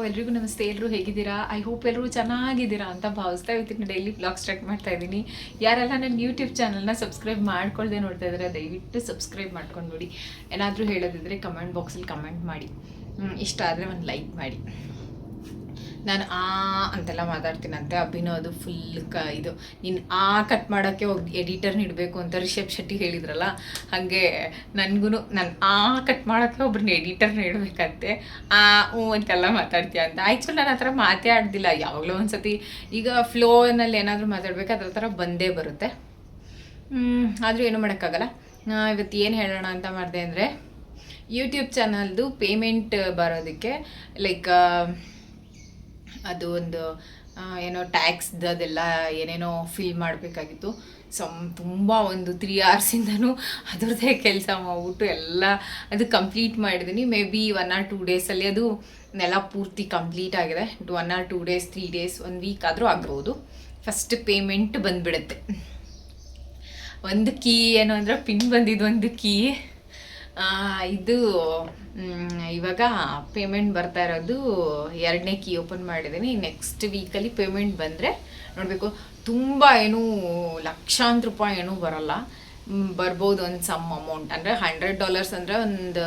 ಎಲ್ರಿಗೂ ನಮಸ್ತೆ. ಎಲ್ಲರೂ ಹೇಗಿದ್ದೀರಾ? ಐ ಹೋಪ್ ಎಲ್ಲರೂ ಚೆನ್ನಾಗಿದ್ದೀರಾ ಅಂತ ಭಾವಿಸ್ತಾ ಇವತ್ತಿನ ಡೈಲಿ ಬ್ಲಾಗ್ ಸ್ಟಾರ್ಟ್ ಮಾಡ್ತಾ ಇದ್ದೀನಿ. ಯಾರೆಲ್ಲ ನನ್ನ ಯೂಟ್ಯೂಬ್ ಚಾನಲ್ನ ಸಬ್ಸ್ಕ್ರೈಬ್ ಮಾಡ್ಕೊಳ್ದೆ ನೋಡ್ತಾ ಇದ್ದಾರೆ ದಯವಿಟ್ಟು ಸಬ್ಸ್ಕ್ರೈಬ್ ಮಾಡ್ಕೊಂಡು ನೋಡಿ. ಏನಾದರೂ ಹೇಳೋದಿದ್ರೆ ಕಮೆಂಟ್ ಬಾಕ್ಸಲ್ಲಿ ಕಮೆಂಟ್ ಮಾಡಿ, ಇಷ್ಟ ಆದರೆ ಒಂದು ಲೈಕ್ ಮಾಡಿ. ನಾನು ಅಂತೆಲ್ಲ ಮಾತಾಡ್ತೀನಂತೆ. ಅಭಿನೋದು ಫುಲ್ ಇದು ನೀನು ಕಟ್ ಮಾಡೋಕ್ಕೆ ಹೋಗಿ ಎಡಿಟರ್ನ ಇಡಬೇಕು ಅಂತ ರಿಷಬ್ ಶೆಟ್ಟಿ ಹೇಳಿದ್ರಲ್ಲ, ಹಾಗೆ ನನಗೂ ನಾನು ಕಟ್ ಮಾಡೋಕ್ಕೆ ಒಬ್ರನ್ನ ಎಡಿಟರ್ನ ಇಡಬೇಕಂತೆ. ಅಂತೆಲ್ಲ ಮಾತಾಡ್ತೀಯ ಅಂತ. ಆ್ಯಕ್ಚುಲಿ ನಾನು ಆ ಥರ ಮಾತೇ ಆಡ್ದಿಲ್ಲ. ಯಾವಾಗಲೂ ಒಂದು ಸತಿ ಈಗ ಫ್ಲೋನಲ್ಲಿ ಏನಾದರೂ ಮಾತಾಡಬೇಕು ಅದ್ರ ಥರ ಬಂದೇ ಬರುತ್ತೆ. ಆದರೂ ಏನೂ ಮಾಡೋಕ್ಕಾಗಲ್ಲ. ಇವತ್ತು ಏನು ಹೇಳೋಣ ಅಂತ ಮಾಡಿದೆ ಅಂದರೆ, ಯೂಟ್ಯೂಬ್ ಚಾನಲ್ದು ಪೇಮೆಂಟ್ ಬರೋದಕ್ಕೆ ಲೈಕ್ ಅದು ಒಂದು ಏನೋ ಟ್ಯಾಕ್ಸ್ದು ಅದೆಲ್ಲ ಏನೇನೋ ಫಿಲ್ ಮಾಡಬೇಕಾಗಿತ್ತು. ತುಂಬ ಒಂದು 3 hours ಅದರದ್ದೇ ಕೆಲಸ ಮಾಡ್ಬಿಟ್ಟು ಎಲ್ಲ ಅದು ಕಂಪ್ಲೀಟ್ ಮಾಡಿದ್ದೀನಿ. ಮೇ ಬಿ 1 or 2 days ಅದು ನೆಲ ಪೂರ್ತಿ ಕಂಪ್ಲೀಟ್ ಆಗಿದೆ. 1 or 2 days 3 days 1 week ಆದರೂ ಆಗ್ಬೋದು. ಫಸ್ಟ್ ಪೇಮೆಂಟ್ ಬಂದುಬಿಡುತ್ತೆ. ಒಂದು ಕೀ ಏನು ಅಂದರೆ ಪಿನ್ ಬಂದಿದ್ದು ಒಂದು ಕೀ. ಇದು ಇವಾಗ ಪೇಮೆಂಟ್ ಬರ್ತಾ ಇರೋದು 2ನೇ ಕೀ ಓಪನ್ ಮಾಡಿದ್ದೀನಿ. ನೆಕ್ಸ್ಟ್ ವೀಕಲ್ಲಿ ಪೇಮೆಂಟ್ ಬಂದರೆ ನೋಡಬೇಕು. ತುಂಬ ಏನೂ ಲಕ್ಷಾಂತರ ರೂಪಾಯಿ ಏನೂ ಬರೋಲ್ಲ, ಬರ್ಬೋದು ಒಂದು ಸಮ್ ಅಮೌಂಟ್. ಅಂದರೆ $100 ಅಂದರೆ ಒಂದು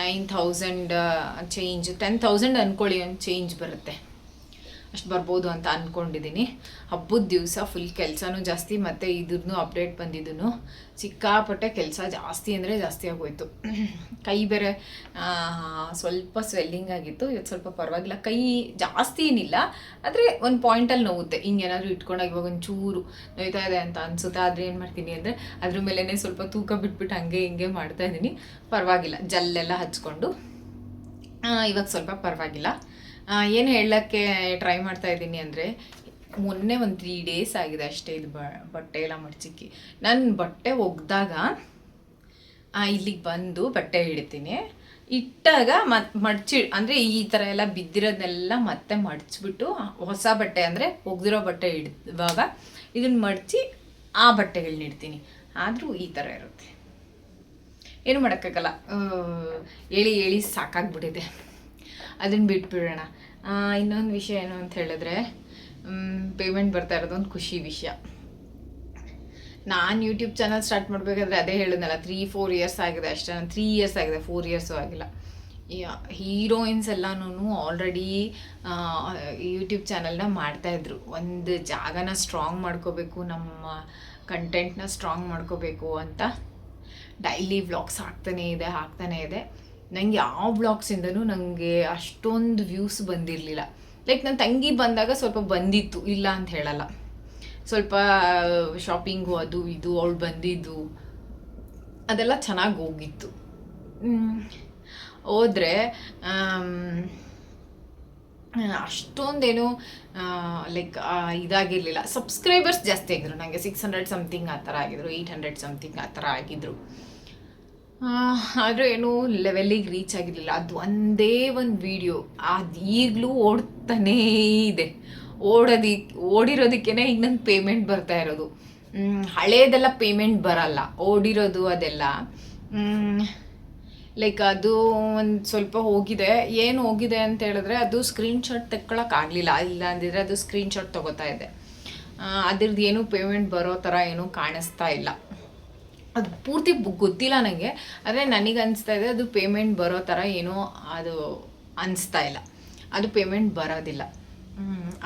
9,000 ಚೇಂಜ್, 10,000 ಅಂದ್ಕೊಳ್ಳಿ, ಒಂದು ಚೇಂಜ್ ಬರುತ್ತೆ. ಅಷ್ಟು ಬರ್ಬೋದು ಅಂತ ಅಂದ್ಕೊಂಡಿದ್ದೀನಿ. ಹಬ್ಬದ ದಿವಸ ಫುಲ್ ಕೆಲಸನೂ ಜಾಸ್ತಿ, ಮತ್ತು ಇದ್ರನ್ನೂ ಅಪ್ಡೇಟ್ ಬಂದಿದ್ದೂ ಸಿಕ್ಕಾಪಟ್ಟೆ ಕೆಲಸ ಜಾಸ್ತಿ ಅಂದರೆ ಜಾಸ್ತಿ ಆಗೋಯ್ತು. ಕೈ ಬೇರೆ ಸ್ವಲ್ಪ ಸ್ವೆಲ್ಲಿಂಗ್ ಆಗಿತ್ತು. ಇವತ್ತು ಸ್ವಲ್ಪ ಪರವಾಗಿಲ್ಲ. ಕೈ ಜಾಸ್ತಿ ಏನಿಲ್ಲ, ಆದರೆ ಒಂದು ಪಾಯಿಂಟಲ್ಲಿ ನೋವುತ್ತೆ. ಹಿಂಗೇನಾದರೂ ಇಟ್ಕೊಂಡಾಗ ಇವಾಗ ಒಂಚೂರು ನೋಯ್ತಾ ಇದೆ ಅಂತ ಅನಿಸುತ್ತೆ. ಆದರೆ ಏನು ಮಾಡ್ತೀನಿ ಅಂದರೆ ಅದ್ರ ಮೇಲೇ ಸ್ವಲ್ಪ ತೂಕ ಬಿಟ್ಬಿಟ್ಟು ಹಂಗೆ ಹಿಂಗೆ ಮಾಡ್ತಾಯಿದ್ದೀನಿ. ಪರವಾಗಿಲ್ಲ, ಜಲ್ಲೆಲ್ಲ ಹಚ್ಕೊಂಡು ಇವಾಗ ಸ್ವಲ್ಪ ಪರವಾಗಿಲ್ಲ. ಏನು ಹೇಳೋಕ್ಕೆ ಟ್ರೈ ಮಾಡ್ತಾ ಇದ್ದೀನಿ ಅಂದರೆ, ಮೊನ್ನೆ ಒಂದು 3 days ಆಗಿದೆ ಅಷ್ಟೇ ಇದು ಬಟ್ಟೆ ಎಲ್ಲ ಮಡ್ಚಿಕ್ಕಿ. ನಾನು ಬಟ್ಟೆ ಒಗ್ದಾಗ ಇಲ್ಲಿಗೆ ಬಂದು ಬಟ್ಟೆ ಹಿಡಿತೀನಿ. ಇಟ್ಟಾಗ ಮಡ್ಚಿ ಅಂದರೆ ಈ ಥರ ಎಲ್ಲ ಬಿದ್ದಿರೋದನ್ನೆಲ್ಲ ಮತ್ತೆ ಮಡ್ಚಿಬಿಟ್ಟು ಹೊಸ ಬಟ್ಟೆ ಅಂದರೆ ಒಗ್ದಿರೋ ಬಟ್ಟೆ ಹಿಡಿದಾಗ ಇದನ್ನು ಮಡಚಿ ಆ ಬಟ್ಟೆಗಳನ್ನ ಇಡ್ತೀನಿ. ಆದರೂ ಈ ಥರ ಇರುತ್ತೆ, ಏನು ಮಾಡೋಕ್ಕಾಗಲ್ಲ. ಹೇಳಿ ಹೇಳಿ ಸಾಕಾಗ್ಬಿಟ್ಟಿದೆ, ಅದನ್ನು ಬಿಟ್ಬಿಡೋಣ. ಇನ್ನೊಂದು ವಿಷಯ ಏನು ಅಂತ ಹೇಳಿದ್ರೆ, ಪೇಮೆಂಟ್ ಬರ್ತಾ ಇರೋದು ಒಂದು ಖುಷಿ ವಿಷಯ. ನಾನು ಯೂಟ್ಯೂಬ್ ಚಾನಲ್ ಸ್ಟಾರ್ಟ್ ಮಾಡಬೇಕಾದ್ರೆ ಅದೇ ಹೇಳಿದ್ನಲ್ಲ, 3-4 years ಆಗಿದೆ ಅಷ್ಟೇ. 3 years ಆಗಿದೆ, 4 years ಆಗಿಲ್ಲ. ಹೀರೋಯಿನ್ಸ್ ಎಲ್ಲನೂ ಆಲ್ರೆಡಿ ಯೂಟ್ಯೂಬ್ ಚಾನಲ್ನ ಮಾಡ್ತಾಯಿದ್ರು. ಒಂದು ಜಾಗನ ಸ್ಟ್ರಾಂಗ್ ಮಾಡ್ಕೋಬೇಕು, ನಮ್ಮ ಕಂಟೆಂಟ್ನ ಸ್ಟ್ರಾಂಗ್ ಮಾಡ್ಕೋಬೇಕು ಅಂತ ಡೈಲಿ ವ್ಲಾಗ್ಸ್ ಹಾಕ್ತಾನೇ ಇದೆ. ನನಗೆ ಯಾವ ವ್ಲಾಗ್ಸಿಂದನೂ ನನಗೆ ಅಷ್ಟೊಂದು ವ್ಯೂಸ್ ಬಂದಿರಲಿಲ್ಲ. ಲೈಕ್ ನನ್ನ ತಂಗಿ ಬಂದಾಗ ಸ್ವಲ್ಪ ಬಂದಿತ್ತು, ಇಲ್ಲ ಅಂತ ಹೇಳಲ್ಲ. ಸ್ವಲ್ಪ ಶಾಪಿಂಗು ಅದು ಇದು ಅವಳು ಬಂದಿದ್ದು ಅದೆಲ್ಲ ಚೆನ್ನಾಗಿ ಹೋಗಿತ್ತು. ಹೋದರೆ ಅಷ್ಟೊಂದೇನು ಲೈಕ್ ಇದಾಗಿರಲಿಲ್ಲ. ಸಬ್ಸ್ಕ್ರೈಬರ್ಸ್ ಜಾಸ್ತಿ ಆಗಿದ್ರು. ನನಗೆ 600 ಸಮಥಿಂಗ್ ಆ ಥರ ಆಗಿದ್ರು, 800 ಸಮಥಿಂಗ್ ಆ ಥರ ಆಗಿದ್ರು. ಆದರೂ ಏನೂ ಲೆವೆಲ್ಲಿಗೆ ರೀಚ್ ಆಗಿರಲಿಲ್ಲ. ಅದು ಒಂದೇ ಒಂದು ವಿಡಿಯೋ ಅದು ಈಗಲೂ ಓಡ್ತಾನೇ ಇದೆ. ಓಡಿರೋದಕ್ಕೇ ಈಗ ನನ್ನ ಪೇಮೆಂಟ್ ಬರ್ತಾ ಇರೋದು. ಹಳೇದೆಲ್ಲ ಪೇಮೆಂಟ್ ಬರಲ್ಲ, ಓಡಿರೋದು ಅದೆಲ್ಲ ಲೈಕ್ ಅದು ಒಂದು ಸ್ವಲ್ಪ ಹೋಗಿದೆ. ಏನು ಹೋಗಿದೆ ಅಂತ ಹೇಳಿದ್ರೆ, ಅದು ಸ್ಕ್ರೀನ್ಶಾಟ್ ತೆಕ್ಕೊಳಕ್ಕಾಗಲಿಲ್ಲ. ಇಲ್ಲ ಅಂದಿದ್ರೆ ಅದು ಸ್ಕ್ರೀನ್ಶಾಟ್ ತೊಗೋತಾ ಇದೆ. ಅದ್ರದ್ದು ಏನೂ ಪೇಮೆಂಟ್ ಬರೋ ಥರ ಏನೂ ಕಾಣಿಸ್ತಾ ಇಲ್ಲ. ಅದು ಪೂರ್ತಿ ಗೊತ್ತಿಲ್ಲ ನನಗೆ, ಆದರೆ ನನಗೆ ಅನಿಸ್ತಾ ಇದೆ ಅದು ಪೇಮೆಂಟ್ ಬರೋ ಥರ ಏನೋ ಅದು ಅನಿಸ್ತಾ ಇಲ್ಲ. ಅದು ಪೇಮೆಂಟ್ ಬರೋದಿಲ್ಲ.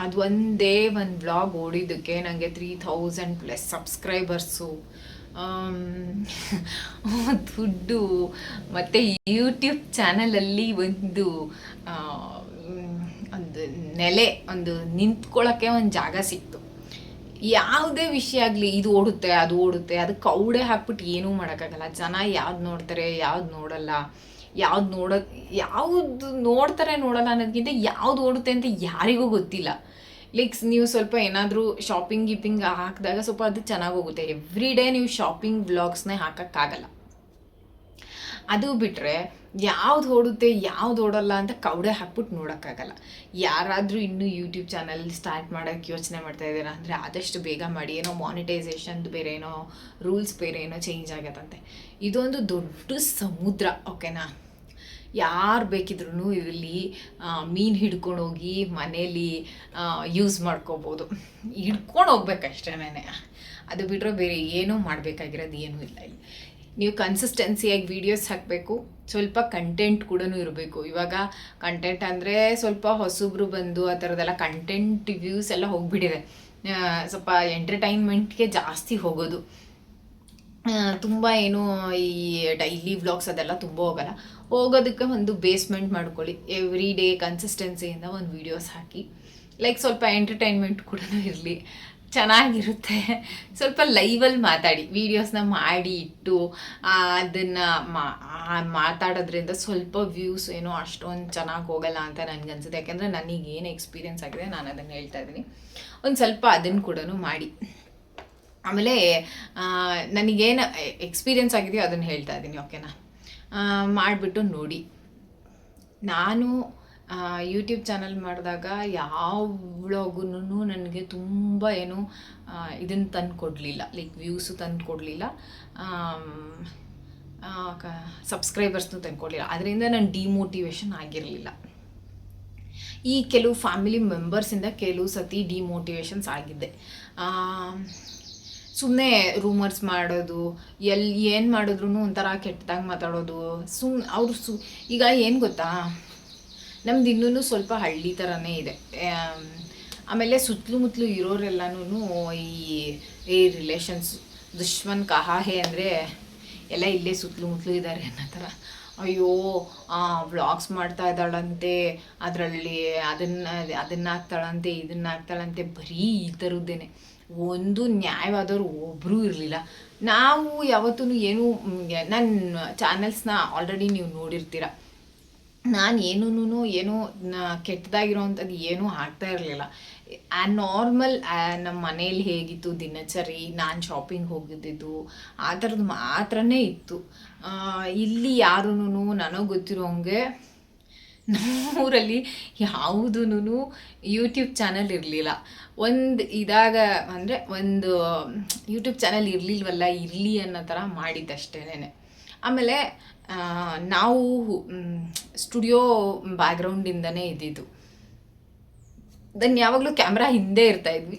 ಅದು ಒಂದೇ ಒಂದು ವ್ಲಾಗ್ ಓಡಿದ್ದಕ್ಕೆ ನನಗೆ 3,000+ ಸಬ್ಸ್ಕ್ರೈಬರ್ಸು, ದುಡ್ಡು, ಮತ್ತು ಯೂಟ್ಯೂಬ್ ಚಾನಲಲ್ಲಿ ಒಂದು ನೆಲೆ, ಒಂದು ನಿಂತ್ಕೊಳ್ಳೋಕ್ಕೆ ಒಂದು ಜಾಗ ಸಿಕ್ತು. ಯಾವುದೇ ವಿಷಯ ಆಗಲಿ, ಇದು ಓಡುತ್ತೆ ಅದು ಓಡುತ್ತೆ, ಅದಕ್ಕೆ ಕೌಡೆ ಹಾಕ್ಬಿಟ್ಟು ಏನೂ ಮಾಡೋಕ್ಕಾಗಲ್ಲ. ಜನ ಯಾವ್ದು ನೋಡ್ತಾರೆ ಯಾವ್ದು ನೋಡಲ್ಲ, ಯಾವುದು ನೋಡ್ತಾರೆ ನೋಡಲ್ಲ ಅನ್ನೋದಕ್ಕಿಂತ ಯಾವ್ದು ಓಡುತ್ತೆ ಅಂತ ಯಾರಿಗೂ ಗೊತ್ತಿಲ್ಲ. ಲೈಕ್ ನೀವು ಸ್ವಲ್ಪ ಏನಾದರೂ ಶಾಪಿಂಗ್ ಹಾಕಿದಾಗ ಸ್ವಲ್ಪ ಅದು ಚೆನ್ನಾಗಿ ಹೋಗುತ್ತೆ. ಎವ್ರಿ ಡೇ ನೀವು ಶಾಪಿಂಗ್ ವ್ಲಾಗ್ಸ್ನೇ ಹಾಕೋಕ್ಕಾಗಲ್ಲ. ಅದು ಬಿಟ್ಟರೆ ಯಾವ್ದು ಓಡುತ್ತೆ ಯಾವ್ದು ಓಡಲ್ಲ ಅಂತ ಕೌಡೆ ಹಾಕ್ಬಿಟ್ಟು ನೋಡೋಕ್ಕಾಗಲ್ಲ. ಯಾರಾದರೂ ಇನ್ನೂ ಯೂಟ್ಯೂಬ್ ಚಾನಲ್ ಸ್ಟಾರ್ಟ್ ಮಾಡೋಕ್ಕೆ ಯೋಚನೆ ಮಾಡ್ತಾ ಇದ್ದೀರಾ ಅಂದರೆ ಆದಷ್ಟು ಬೇಗ ಮಾಡಿ. ಏನೋ ಮಾನಿಟೈಸೇಷನ್ದು ಬೇರೆ ಏನೋ ರೂಲ್ಸ್ ಬೇರೆ ಏನೋ ಚೇಂಜ್ ಆಗತ್ತಂತೆ. ಇದೊಂದು ದೊಡ್ಡ ಸಮುದ್ರ, ಓಕೆನಾ? ಯಾರು ಬೇಕಿದ್ರೂ ಇರಲಿ ಮೀನು ಹಿಡ್ಕೊಂಡು ಹೋಗಿ ಮನೇಲಿ ಯೂಸ್ ಮಾಡ್ಕೋಬೋದು. ಹಿಡ್ಕೊಂಡು ಹೋಗ್ಬೇಕಷ್ಟೇನೆ, ಅದು ಬಿಟ್ಟರೆ ಬೇರೆ ಏನೂ ಮಾಡಬೇಕಾಗಿರೋದು ಏನೂ ಇಲ್ಲ. ಇಲ್ಲಿ ನೀವು ಕನ್ಸಿಸ್ಟೆನ್ಸಿಯಾಗಿ ವೀಡಿಯೋಸ್ ಹಾಕಬೇಕು, ಸ್ವಲ್ಪ ಕಂಟೆಂಟ್ ಕೂಡ ಇರಬೇಕು. ಇವಾಗ ಕಂಟೆಂಟ್ ಅಂದರೆ ಸ್ವಲ್ಪ ಹೊಸಬ್ರು ಬಂದು ಆ ಥರದ್ದೆಲ್ಲ ಕಂಟೆಂಟ್ ವ್ಯೂಸ್ ಎಲ್ಲ ಹೋಗಿಬಿಟ್ಟಿದೆ. ಸ್ವಲ್ಪ ಎಂಟರ್ಟೈನ್ಮೆಂಟ್ಗೆ ಜಾಸ್ತಿ ಹೋಗೋದು, ತುಂಬ ಏನು ಈ ಡೈಲಿ ವ್ಲಾಗ್ಸ್ ಅದೆಲ್ಲ ತುಂಬ ಹೋಗೋದಕ್ಕೆ ಒಂದು ಬೇಸ್ಮೆಂಟ್ ಮಾಡ್ಕೊಳ್ಳಿ. ಎವ್ರಿ ಡೇ ಕನ್ಸಿಸ್ಟೆನ್ಸಿಯಿಂದ ಒಂದು ವೀಡಿಯೋಸ್ ಹಾಕಿ, ಲೈಕ್ ಸ್ವಲ್ಪ ಎಂಟರ್ಟೈನ್ಮೆಂಟ್ ಕೂಡ ಇರಲಿ, ಚೆನ್ನಾಗಿರುತ್ತೆ. ಸ್ವಲ್ಪ ಲೈವಲ್ಲಿ ಮಾತಾಡಿ, ವೀಡಿಯೋಸ್ನ ಮಾಡಿ ಇಟ್ಟು ಅದನ್ನು ಮಾತಾಡೋದ್ರಿಂದ ಸ್ವಲ್ಪ ವ್ಯೂಸ್ ಏನೋ ಅಷ್ಟೊಂದು ಚೆನ್ನಾಗಿ ಹೋಗಲ್ಲ ಅಂತ ನನಗನ್ಸುತ್ತೆ. ಯಾಕೆಂದರೆ ನನಗೇನು ಎಕ್ಸ್ಪೀರಿಯೆನ್ಸ್ ಆಗಿದೆ ನಾನು ಅದನ್ನು ಹೇಳ್ತಾ ಇದ್ದೀನಿ. ಒಂದು ಸ್ವಲ್ಪ ಅದನ್ನು ಕೂಡ ಮಾಡಿ. ಆಮೇಲೆ ನನಗೇನು ಎಕ್ಸ್ಪೀರಿಯೆನ್ಸ್ ಆಗಿದೆಯೋ ಅದನ್ನು ಹೇಳ್ತಾ ಇದ್ದೀನಿ, ಓಕೆನಾ? ಮಾಡಿಬಿಟ್ಟು ನೋಡಿ. ನಾನು ಯೂಟ್ಯೂಬ್ ಚಾನಲ್ ಮಾಡಿದಾಗ ಯಾವ ವ್ಲಾಗೂ ನನಗೆ ತುಂಬ ಏನು ಇದನ್ನು ತಂದು ಕೊಡಲಿಲ್ಲ, ಲೈಕ್ ವ್ಯೂಸು ತಂದು ಕೊಡಲಿಲ್ಲ, ಸಬ್ಸ್ಕ್ರೈಬರ್ಸ್ನೂ ತಂದು ಕೊಡಲಿಲ್ಲ. ಅದರಿಂದ ನಾನು ಡಿಮೋಟಿವೇಶನ್ ಆಗಿರಲಿಲ್ಲ. ಈ ಕೆಲವು ಫ್ಯಾಮಿಲಿ ಮೆಂಬರ್ಸಿಂದ ಕೆಲವು ಸತಿ ಡಿಮೋಟಿವೇಶನ್ಸ್ ಆಗಿದ್ದೆ. ಸುಮ್ಮನೆ ರೂಮರ್ಸ್ ಮಾಡೋದು, ಏನು ಮಾಡಿದ್ರು ಒಂಥರ ಕೆಟ್ಟದಾಗಿ ಮಾತಾಡೋದು, ಅವರು ಈಗ ಏನು ಗೊತ್ತಾ, ನಮ್ದು ಇನ್ನೂ ಸ್ವಲ್ಪ ಹಳ್ಳಿ ಥರನೇ ಇದೆ. ಆಮೇಲೆ ಸುತ್ತಲೂ ಇರೋರೆಲ್ಲನೂ ಈ ರಿಲೇಷನ್ಸ್ ದುಶ್ಮನ್ ಕಹಾ ಹೇ ಅಂದರೆ ಎಲ್ಲ ಇಲ್ಲೇ ಸುತ್ತಲೂ ಇದ್ದಾರೆ ಅನ್ನೋ ಥರ. ಅಯ್ಯೋ ವ್ಲಾಗ್ಸ್ ಮಾಡ್ತಾ ಇದ್ದಾಳಂತೆ, ಅದರಲ್ಲಿ ಅದನ್ನು ಹಾಕ್ತಾಳಂತೆ, ಇದನ್ನು ಹಾಕ್ತಾಳಂತೆ, ಬರೀ ಈ ಥರದ್ದೇನೆ. ಒಂದು ನ್ಯಾಯವಾದವರು ಒಬ್ಬರೂ ಇರಲಿಲ್ಲ. ನಾವು ಯಾವತ್ತೂ ಏನು, ನನ್ನ ಚಾನಲ್ಸ್ನ ಆಲ್ರೆಡಿ ನೀವು ನೋಡಿರ್ತೀರ, ನಾನು ಏನೂ ಕೆಟ್ಟದಾಗಿರೋವಂಥದ್ದು ಏನೂ ಹಾಕ್ತಾ ಇರಲಿಲ್ಲ. ನಾರ್ಮಲ್ ನಮ್ಮ ಮನೇಲಿ ಹೇಗಿತ್ತು ದಿನಚರಿ, ನಾನು ಶಾಪಿಂಗ್ ಹೋಗಿದ್ದಿದ್ದು ಆ ಥರದ್ದು ಮಾತ್ರನೇ ಇತ್ತು. ಇಲ್ಲಿ ಯಾರೂ ನನಗೆ ಗೊತ್ತಿರೋಂಗೆ ನಮ್ಮೂರಲ್ಲಿ ಯಾವುದೂ ಯೂಟ್ಯೂಬ್ ಚಾನಲ್ ಇರಲಿಲ್ಲ. ಒಂದು ಯೂಟ್ಯೂಬ್ ಚಾನಲ್ ಇರಲಿಲ್ವಲ್ಲ, ಇರಲಿ ಅನ್ನೋ ಥರ ಮಾಡಿದ್ದಷ್ಟೇನೆ. ಆಮೇಲೆ ನಾವು ಸ್ಟುಡಿಯೋ ಬ್ಯಾಕ್ಗ್ರೌಂಡಿಂದನೇ ಇದ್ದಿದ್ದು. ಯಾವಾಗಲೂ ಕ್ಯಾಮ್ರಾ ಹಿಂದೆ ಇರ್ತಾಯಿದ್ವಿ.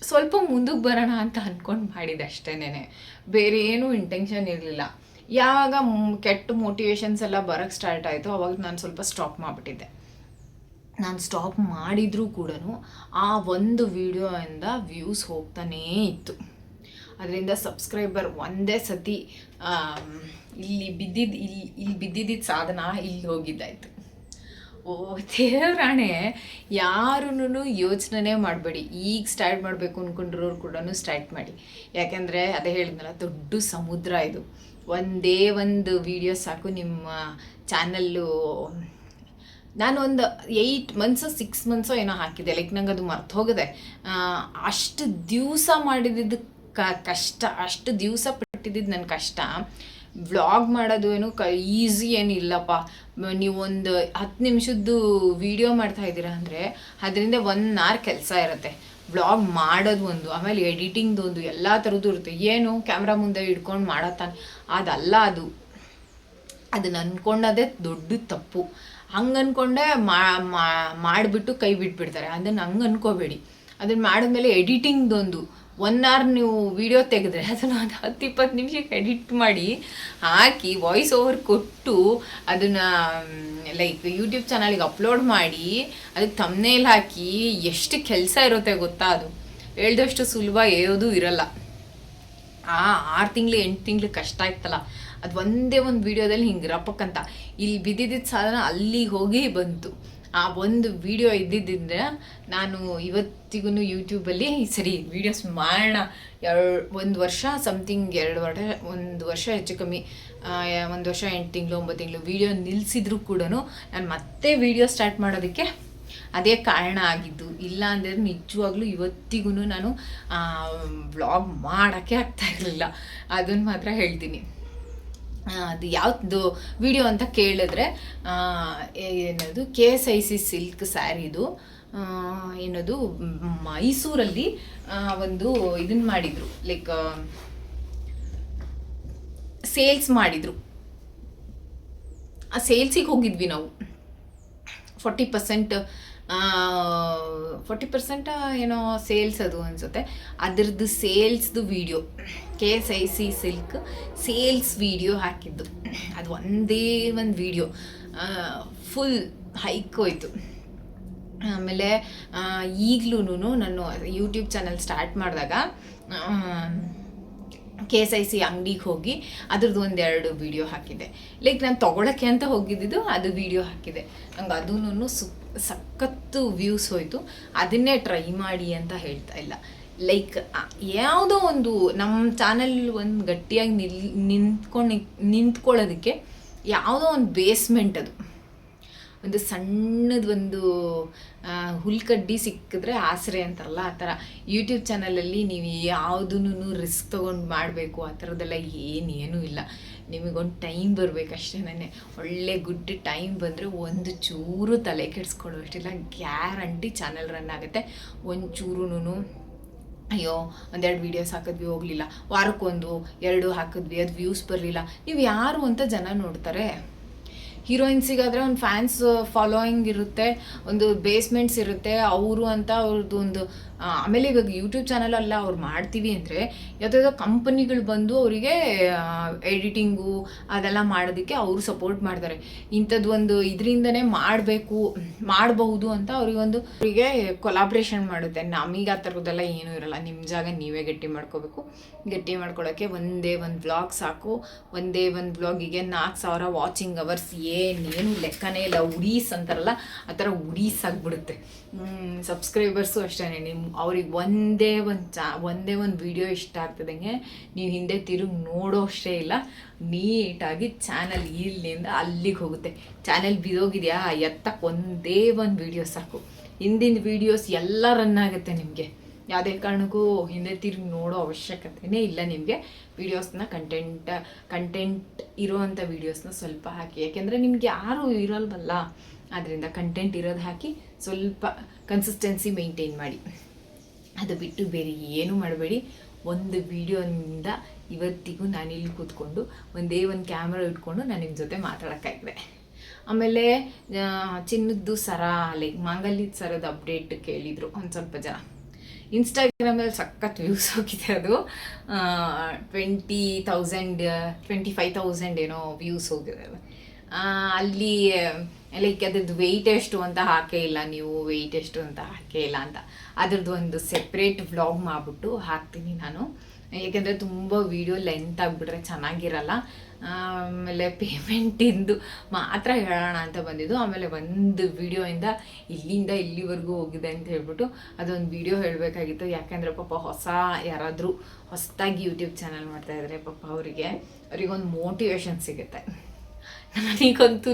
ಸ್ವಲ್ಪ ಮುಂದಕ್ಕೆ ಬರೋಣ ಅಂತ ಅಂದ್ಕೊಂಡು ಮಾಡಿದೆ ಅಷ್ಟೇನೆ, ಬೇರೆ ಏನೂ ಇಂಟೆನ್ಷನ್ ಇರಲಿಲ್ಲ. ಯಾವಾಗ ಕೆಟ್ಟ ಮೋಟಿವೇಶನ್ಸ್ ಎಲ್ಲ ಬರೋಕ್ಕೆ ಸ್ಟಾರ್ಟ್ ಆಯಿತು, ಅವಾಗ ನಾನು ಸ್ವಲ್ಪ ಸ್ಟಾಪ್ ಮಾಡಿಬಿಟ್ಟಿದ್ದೆ. ನಾನು ಸ್ಟಾಪ್ ಮಾಡಿದರೂ ಕೂಡ ಆ ಒಂದು ವಿಡಿಯೋಯಿಂದ ವ್ಯೂಸ್ ಹೋಗ್ತಾನೇ ಇತ್ತು. ಅದರಿಂದ ಸಬ್ಸ್ಕ್ರೈಬರ್ ಒಂದೇ ಸತಿ ಇಲ್ಲಿ ಬಿದ್ದಿದ್ದ ಸಾಧನ ಇಲ್ಲಿ ಹೋಗಿದ್ದಾಯಿತು. ಓ ದೇವರಾಣೆ, ಯಾರೂ ಯೋಚನೆ ಮಾಡಬೇಡಿ. ಈಗ ಸ್ಟಾರ್ಟ್ ಮಾಡಬೇಕು ಅಂದ್ಕೊಂಡಿರೋರು ಕೂಡ ಸ್ಟಾರ್ಟ್ ಮಾಡಿ. ಯಾಕೆಂದರೆ ಅದೇ ಹೇಳಿದ್ನಲ್ಲ, ದೊಡ್ಡ ಸಮುದ್ರ ಇದು. ಒಂದೇ ಒಂದು ವಿಡಿಯೋ ಸಾಕು ನಿಮ್ಮ ಚಾನಲ್ಲು. ನಾನು ಒಂದು 8 months 6 months ಏನೋ ಹಾಕಿದ್ದೆ, ಲೈಕ್ ನಂಗೆ ಅದು ಮರ್ತು ಹೋಗಿದೆ. ಅಷ್ಟು ದಿವಸ ಮಾಡಿದ್ದು ಕಷ್ಟ, ಅಷ್ಟು ದಿವಸ ಪಟ್ಟಿದ್ದು ನನ್ನ ಕಷ್ಟ. ವ್ಲಾಗ್ ಮಾಡೋದು ಏನು ಈಸಿ ಏನಿಲ್ಲಪ್ಪ. ನೀವೊಂದು 10 ನಿಮಿಷದ್ದು ವಿಡಿಯೋ ಮಾಡ್ತಾ ಇದ್ದೀರಾ ಅಂದರೆ ಅದರಿಂದ 1 hour ಕೆಲಸ ಇರುತ್ತೆ. ವ್ಲಾಗ್ ಮಾಡೋದು ಒಂದು, ಆಮೇಲೆ ಎಡಿಟಿಂಗ್ದು ಒಂದು, ಎಲ್ಲ ಥರದ್ದು ಇರುತ್ತೆ. ಏನು ಕ್ಯಾಮ್ರಾ ಮುಂದೆ ಇಟ್ಕೊಂಡು ಮಾಡತ್ತಾನೆ ಅದಲ್ಲ. ಅದನ್ನು ಅಂದ್ಕೊಂಡದೇ ದೊಡ್ಡ ತಪ್ಪು. ಹಂಗೆ ಅಂದ್ಕೊಂಡೆ ಮಾಡಿಬಿಟ್ಟು ಕೈ ಬಿಟ್ಬಿಡ್ತಾರೆ. ಅದನ್ನು ಹಂಗೆ ಅಂದ್ಕೋಬೇಡಿ. ಅದನ್ನು ಮಾಡಿದ್ಮೇಲೆ ಎಡಿಟಿಂಗ್ದೊಂದು 1 hour ನೀವು ವಿಡಿಯೋ ತೆಗೆದ್ರೆ ಅದನ್ನು 10-20 ನಿಮಿಷಕ್ಕೆ ಎಡಿಟ್ ಮಾಡಿ ಹಾಕಿ ವಾಯ್ಸ್ ಓವರ್ ಕೊಟ್ಟು ಅದನ್ನು ಲೈಕ್ ಯೂಟ್ಯೂಬ್ ಚಾನಲ್ಗೆ ಅಪ್ಲೋಡ್ ಮಾಡಿ ಅದಕ್ಕೆ ಥಂಬ್ನೇಲ್ ಹಾಕಿ ಎಷ್ಟು ಕೆಲಸ ಇರುತ್ತೆ ಗೊತ್ತಾ? ಅದು ಹೇಳ್ದಷ್ಟು ಸುಲಭ ಏನೂ ಇರಲ್ಲ. 6 ತಿಂಗಳು 8 ತಿಂಗಳು ಕಷ್ಟ ಆಯ್ತಲ್ಲ, ಅದು ಒಂದೇ ಒಂದು ವಿಡಿಯೋದಲ್ಲಿ ಹಿಂಗೆ ರಪ್ಪಕ್ಕಂತ ಇಲ್ಲಿ ಬಿದ್ದಿದ್ದ ಸಾಧನ ಅಲ್ಲಿಗೆ ಹೋಗಿ ಬಂತು. ಆ ಒಂದು ವಿಡಿಯೋ ಇದ್ದಿದ್ದರಿಂದ ನಾನು ಇವತ್ತಿಗೂ ಯೂಟ್ಯೂಬಲ್ಲಿ ಸರಿ ವೀಡಿಯೋಸ್ ಮಾಡೋಣ, 1 ವರ್ಷ ಸಮಥಿಂಗ್ 1 ವರ್ಷ ಹೆಚ್ಚು ಕಮ್ಮಿ 1 ವರ್ಷ 8 ತಿಂಗಳು 9 ತಿಂಗಳು ವಿಡಿಯೋ ನಿಲ್ಲಿಸಿದ್ರು ಕೂಡ ನಾನು ಮತ್ತೆ ವಿಡಿಯೋ ಸ್ಟಾರ್ಟ್ ಮಾಡೋದಕ್ಕೆ ಅದೇ ಕಾರಣ ಆಗಿದ್ದು. ಇಲ್ಲ ಅಂದರೆ ನಿಜವಾಗ್ಲೂ ಇವತ್ತಿಗೂ ನಾನು ವ್ಲಾಗ್ ಮಾಡೋಕ್ಕೆ ಆಗ್ತಾ ಇರಲಿಲ್ಲ. ಅದನ್ನು ಮಾತ್ರ ಹೇಳ್ತೀನಿ. ಅದು ಯಾವ್ದು ವಿಡಿಯೋ ಅಂತ ಕೇಳಿದ್ರೆ ಏನದು KSIC ಸಿಲ್ಕ್ ಸ್ಯಾರಿದು ಏನದು ಮೈಸೂರಲ್ಲಿ ಒಂದು ಇದನ್ನು ಮಾಡಿದರು, ಲೈಕ್ ಸೇಲ್ಸ್ ಮಾಡಿದರು. ಆ ಸೇಲ್ಸಿಗೆ ಹೋಗಿದ್ವಿ ನಾವು 40% 40% ಏನೋ ಸೇಲ್ಸ್ ಅದು ಅನಿಸುತ್ತೆ. ಅದರದ್ದು ಸೇಲ್ಸ್ದು video KSIC silk sales video ಹಾಕಿದ್ದು. ಅದು ಒಂದೇ ಒಂದು ವಿಡಿಯೋ ಫುಲ್ ಹೈಕ್ ಹೋಯ್ತು. ಆಮೇಲೆ ಈಗಲೂ ನಾನು ಯೂಟ್ಯೂಬ್ ಚಾನಲ್ ಸ್ಟಾರ್ಟ್ ಮಾಡಿದಾಗ KSIC ಅಂಗಡಿಗೆ ಹೋಗಿ ಅದ್ರದ್ದು 1-2 ವೀಡಿಯೋ ಹಾಕಿದ್ದೆ. ಲೈಕ್ ನಾನು ತೊಗೊಳಕ್ಕೆ ಅಂತ ಹೋಗಿದ್ದು ಅದು ವೀಡಿಯೋ ಹಾಕಿದೆ. ನಂಗೆ ಅದೂ ಸಖತ್ತು ವ್ಯೂಸ್ ಹೋಯಿತು. ಅದನ್ನೇ ಟ್ರೈ ಮಾಡಿ ಅಂತ ಹೇಳ್ತಾ ಇಲ್ಲ. ಲೈಕ್ ಯಾವುದೋ ಒಂದು ನಮ್ಮ ಚಾನಲ್ ಒಂದು ಗಟ್ಟಿಯಾಗಿ ನಿಂತ್ಕೊಳ್ಳೋದಕ್ಕೆ ಯಾವುದೋ ಒಂದು ಬೇಸ್ಮೆಂಟ್, ಅದು ಒಂದು ಸಣ್ಣದೊಂದು ಹುಲ್ಕಡ್ಡಿ ಸಿಕ್ಕಿದ್ರೆ ಆಸರೆ ಅಂತಾರಲ್ಲ, ಆ ಥರ ಯೂಟ್ಯೂಬ್ ಚಾನಲಲ್ಲಿ ನೀವು ಯಾವುದನ್ನು ರಿಸ್ಕ್ ತೊಗೊಂಡು ಮಾಡಬೇಕು ಆ ಥರದ್ದೆಲ್ಲ ಏನೇನೂ ಇಲ್ಲ. ನಿಮಗೊಂದು ಟೈಮ್ ಬರಬೇಕಷ್ಟೇ. ಒಳ್ಳೆ ಗುಡ್ ಟೈಮ್ ಬಂದರೆ ಒಂದು ಚೂರು ತಲೆ ಕೆಡಿಸ್ಕೊಳ್ಳೋಷ್ಟಿಲ್ಲ, ಗ್ಯಾರಂಟಿ ಚಾನಲ್ ರನ್ ಆಗುತ್ತೆ. ಒಂಚೂರು ಅಯ್ಯೋ 1-2 ವೀಡಿಯೋಸ್ ಹಾಕಿದ್ವಿ ಹೋಗಲಿಲ್ಲ, ವಾರಕ್ಕೊಂದು 2 ಹಾಕಿದ್ವಿ ಅದು ವ್ಯೂಸ್ ಬರಲಿಲ್ಲ, ನೀವು ಯಾರು ಅಂತ ಜನ ನೋಡ್ತಾರೆ. ಹೀರೋಯಿನ್ಸಿಗಾದರೆ ಒಂದು ಫ್ಯಾನ್ಸ್ ಫಾಲೋಯಿಂಗ್ ಇರುತ್ತೆ, ಒಂದು ಬೇಸ್ಮೆಂಟ್ಸ್ ಇರುತ್ತೆ, ಅವರು ಅಂತ ಅವ್ರದ್ದು ಒಂದು. ಆಮೇಲೆ ಇವಾಗ ಯೂಟ್ಯೂಬ್ ಚಾನಲಲ್ಲ ಅವ್ರು ಮಾಡ್ತೀವಿ ಅಂದರೆ ಯಾವುದಾದ್ರು ಕಂಪನಿಗಳು ಬಂದು ಅವರಿಗೆ ಎಡಿಟಿಂಗು ಅದೆಲ್ಲ ಮಾಡೋದಕ್ಕೆ ಅವರು ಸಪೋರ್ಟ್ ಮಾಡ್ತಾರೆ. ಇಂಥದ್ದು ಒಂದು ಇದರಿಂದನೇ ಮಾಡಬಹುದು ಅಂತ ಅವರಿಗೆ ಕೊಲಾಬ್ರೇಷನ್ ಮಾಡುತ್ತೆ. ನಮಗೆ ಆ ಥರದ್ದೆಲ್ಲ ಏನೂ ಇರಲ್ಲ. ನಿಮ್ಮ ಜಾಗ ನೀವೇ ಗಟ್ಟಿ ಮಾಡ್ಕೋಬೇಕು. ಗಟ್ಟಿ ಮಾಡ್ಕೊಳ್ಳೋಕ್ಕೆ ಒಂದೇ ಒಂದು ವ್ಲಾಗ್ ಸಾಕು. ಒಂದೇ ಒಂದು ವ್ಲಾಗಿಗೆ 4000 ವಾಚಿಂಗ್ ಅವರ್ಸ್ ಏನು ಲೆಕ್ಕನೇ ಇಲ್ಲ. ಉಡೀಸ್ ಅಂತಾರಲ್ಲ ಆ ಥರ ಉಡೀಸ್ ಆಗಿಬಿಡುತ್ತೆ. ಸಬ್ಸ್ಕ್ರೈಬರ್ಸು ಅಷ್ಟೇ. ಅವ್ರಿಗೆ ಒಂದೇ ಒಂದು ವೀಡಿಯೋ ಇಷ್ಟ ಆಗ್ತದಂಗೆ ನೀವು ಹಿಂದೆ ತಿರುಗಿ ನೋಡೋ ಅಷ್ಟೇ ಇಲ್ಲ. ನೀಟಾಗಿ ಚಾನಲ್ ಇಲ್ಲಿಂದ ಅಲ್ಲಿಗೆ ಹೋಗುತ್ತೆ. ಚಾನಲ್ ಬಿದೋಗಿದೆಯಾ ಎತ್ತಕ್ಕೆ ಒಂದೇ ಒಂದು ವೀಡಿಯೋ ಸಾಕು. ಹಿಂದಿನ ವೀಡಿಯೋಸ್ ಎಲ್ಲ ರನ್ ಆಗುತ್ತೆ. ನಿಮಗೆ ಯಾವುದೇ ಕಾರಣಕ್ಕೂ ಹಿಂದೆ ತಿರುಗಿ ನೋಡೋ ಅವಶ್ಯಕತೆಯೇ ಇಲ್ಲ. ನಿಮಗೆ ವೀಡಿಯೋಸ್ನ ಕಂಟೆಂಟ್ ಇರೋವಂಥ ವೀಡಿಯೋಸ್ನ ಸ್ವಲ್ಪ ಹಾಕಿ. ಯಾಕೆಂದರೆ ನಿಮ್ಗೆ ಯಾರೂ ಇರೋಲ್ವಲ್ಲ, ಆದ್ದರಿಂದ ಕಂಟೆಂಟ್ ಇರೋದು ಹಾಕಿ ಸ್ವಲ್ಪ ಕನ್ಸಿಸ್ಟೆನ್ಸಿ ಮೇಂಟೈನ್ ಮಾಡಿ. ಅದು ಬಿಟ್ಟು ಬೇರೆ ಏನೂ ಮಾಡಬೇಡಿ. ಒಂದು ವೀಡಿಯೋನಿಂದ ಇವತ್ತಿಗೂ ನಾನು ಇಲ್ಲಿ ಕೂತ್ಕೊಂಡು ಒಂದೇ ಒಂದು ಕ್ಯಾಮ್ರಾ ಇಟ್ಕೊಂಡು ನಾನು ನಿಮ್ಮ ಜೊತೆ ಮಾತಾಡೋಕ್ಕಾಗಿದೆ. ಆಮೇಲೆ ಚಿನ್ನದ್ದು ಸರ, ಲೈಕ್ ಮಾಂಗಲ್ಯದ ಸರದ ಅಪ್ಡೇಟ್ ಕೇಳಿದರು ಒಂದು ಸ್ವಲ್ಪ ಜನ. ಇನ್ಸ್ಟಾಗ್ರಾಮಲ್ಲಿ ಸಖತ್ ವ್ಯೂಸ್ ಹೋಗಿದೆ. ಅದು 25,000 ಏನೋ ವ್ಯೂಸ್ ಹೋಗಿದೆ. ಅಲ್ಲಿ ಲೈಕ್ ಅದ್ರದ್ದು ವೆಯ್ಟ್ ಎಷ್ಟು ಅಂತ ಹಾಕೇ ಇಲ್ಲ, ನೀವು ವೆಯ್ಟ್ ಎಷ್ಟು ಅಂತ ಹಾಕೇ ಇಲ್ಲ ಅಂತ. ಅದ್ರದ್ದು ಒಂದು ಸೆಪ್ರೇಟ್ ವ್ಲಾಗ್ ಮಾಡಿಬಿಟ್ಟು ಹಾಕ್ತೀನಿ ನಾನು. ಏಕೆಂದರೆ ತುಂಬ ವೀಡಿಯೋ ಲೆಂತ್ ಆಗಿಬಿಟ್ರೆ ಚೆನ್ನಾಗಿರಲ್ಲ. ಆಮೇಲೆ ಪೇಮೆಂಟಿಂದು ಮಾತ್ರ ಹೇಳೋಣ ಅಂತ ಬಂದಿದ್ದು. ಆಮೇಲೆ ಒಂದು ವೀಡಿಯೋಯಿಂದ ಇಲ್ಲಿಂದ ಇಲ್ಲಿವರೆಗೂ ಹೋಗಿದೆ ಅಂತ ಹೇಳ್ಬಿಟ್ಟು ಅದೊಂದು ವೀಡಿಯೋ ಹೇಳಬೇಕಾಗಿತ್ತು. ಯಾಕೆಂದರೆ ಪಾಪ ಯಾರಾದರೂ ಹೊಸದಾಗಿ ಯೂಟ್ಯೂಬ್ ಚಾನಲ್ ಮಾಡ್ತಾಯಿದ್ರೆ ಪಾಪ ಅವರಿಗೊಂದು ಮೋಟಿವೇಶನ್ ಸಿಗುತ್ತೆ. ನನಗಂತೂ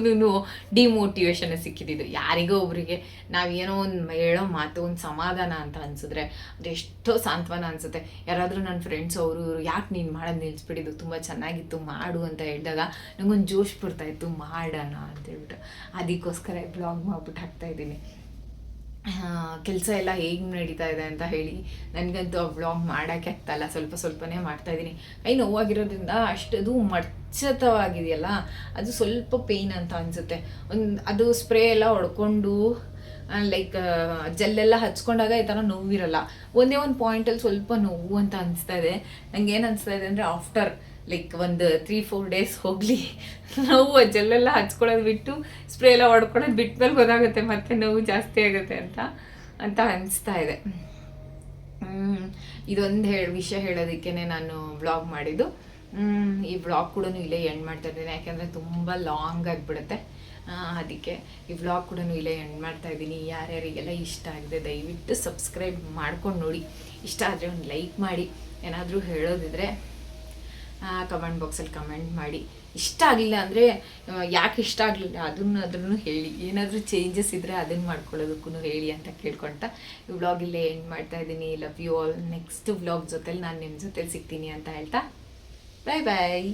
ಡಿಮೋಟಿವೇಶನ್ ಸಿಕ್ಕಿದ್ದು. ಯಾರಿಗೋ ಒಬ್ಬರಿಗೆ ನಾವೇನೋ ಒಂದು ಹೇಳೋ ಮಾತು ಒಂದು ಸಮಾಧಾನ ಅಂತ ಅನಿಸಿದ್ರೆ ಅದೆಷ್ಟೋ ಸಾಂತ್ವನ ಅನಿಸುತ್ತೆ. ಯಾರಾದರೂ ನನ್ನ ಫ್ರೆಂಡ್ಸ್ ಅವರು ಯಾಕೆ ನೀನು ಮಾಡೋದು ನಿಲ್ಲಿಸ್ಬಿಟ್ಟಿದ್ದು, ತುಂಬ ಚೆನ್ನಾಗಿತ್ತು ಮಾಡು ಅಂತ ಹೇಳಿದಾಗ ನನಗೊಂದು ಜೋಶ್ ಬರ್ತಾಯಿತ್ತು ಮಾಡೋಣ ಅಂತೇಳ್ಬಿಟ್ಟು. ಅದಕ್ಕೋಸ್ಕರ ಬ್ಲಾಗ್ ಮಾಡ್ಬಿಟ್ಟು ಹಾಕ್ತಾಯಿದ್ದೀನಿ. ಕೆಲಸ ಎಲ್ಲ ಹೇಗೆ ನಡೀತಾ ಇದೆ ಅಂತ ಹೇಳಿ. ನನಗಂತೂ ಆ ವ್ಲಾಗ್ ಮಾಡೋಕ್ಕೆ ಆಗ್ತಾಯಿಲ್ಲ, ಸ್ವಲ್ಪನೇ ಮಾಡ್ತಾಯಿದ್ದೀನಿ. ಕೈ ನೋವಾಗಿರೋದ್ರಿಂದ ಅಷ್ಟದು ಮರ್ಚತವಾಗಿದೆಯಲ್ಲ, ಅದು ಸ್ವಲ್ಪ ಪೇಯ್ನ್ ಅಂತ ಅನಿಸುತ್ತೆ. ಅದು ಸ್ಪ್ರೇ ಎಲ್ಲ ಹೊಡ್ಕೊಂಡು ಲೈಕ್ ಜೆಲ್ಲೆಲ್ಲ ಹಚ್ಕೊಂಡಾಗ ಈ ಥರ ನೋವಿರಲ್ಲ. ಒಂದೇ ಒಂದು ಪಾಯಿಂಟಲ್ಲಿ ಸ್ವಲ್ಪ ನೋವು ಅಂತ ಅನಿಸ್ತಾ ಇದೆ. ನನಗೇನು ಅನಿಸ್ತಾ ಇದೆ ಅಂದರೆ ಆಫ್ಟರ್ ಲೈಕ್ ಒಂದು 3-4 ಡೇಸ್ ಹೋಗಲಿ, ನೋವು ಜೆಲ್ಲೆಲ್ಲ ಹಚ್ಕೊಳ್ಳೋದು ಬಿಟ್ಟು ಸ್ಪ್ರೇ ಎಲ್ಲ ಹೊಡ್ಕೊಳ್ಳೋದು ಬಿಟ್ಟ ಮೇಲೆ ಗೊತ್ತಾಗುತ್ತೆ ಮತ್ತೆ ನೋವು ಜಾಸ್ತಿ ಆಗುತ್ತೆ ಅಂತ ಅನಿಸ್ತಾ ಇದೆ. ಇದೊಂದು ವಿಷಯ ಹೇಳೋದಕ್ಕೆ ನಾನು ವ್ಲಾಗ್ ಮಾಡಿದ್ದು. ಈ ವ್ಲಾಗ್ ಕೂಡ ಇಲ್ಲೇ ಎಂಡ್ ಮಾಡ್ತಾ ಇದ್ದೀನಿ, ಯಾಕೆಂದರೆ ತುಂಬ ಲಾಂಗ್ ಆಗಿಬಿಡುತ್ತೆ. ಅದಕ್ಕೆ ಈ ವ್ಲಾಗ್ ಕೂಡ ಇಲ್ಲೇ ಎಂಡ್ ಮಾಡ್ತಾ ಇದ್ದೀನಿ. ಯಾರ್ಯಾರಿಗೆಲ್ಲ ಇಷ್ಟ ಆಗಿದೆ ದಯವಿಟ್ಟು ಸಬ್ಸ್ಕ್ರೈಬ್ ಮಾಡ್ಕೊಂಡು ನೋಡಿ. ಇಷ್ಟ ಆದರೆ ಒಂದು ಲೈಕ್ ಮಾಡಿ. ಏನಾದರೂ ಹೇಳೋದಿದ್ರೆ ಕಮೆಂಟ್ ಬಾಕ್ಸಲ್ಲಿ ಕಮೆಂಟ್ ಮಾಡಿ. ಇಷ್ಟ ಆಗಲಿಲ್ಲ ಅಂದರೆ ಯಾಕೆ ಇಷ್ಟ ಆಗಲಿಲ್ಲ ಅದನ್ನು ಹೇಳಿ. ಏನಾದರೂ ಚೇಂಜಸ್ ಇದ್ದರೆ ಅದನ್ನು ಮಾಡ್ಕೊಳ್ಳೋದಕ್ಕೂ ಹೇಳಿ ಅಂತ ಕೇಳ್ಕೊಳ್ತಾ ಈ ವ್ಲಾಗ್ ಇಲ್ಲೇ ಎಂಡ್ ಮಾಡ್ತಾ ಇದ್ದೀನಿ. Love you all. Next vlog ಜೊತೆಲಿ ನಾನು ನಿಮ್ಮ ಜೊತೆಲಿ ಸಿಗ್ತೀನಿ ಅಂತ ಹೇಳ್ತಾ ಬಾಯ್.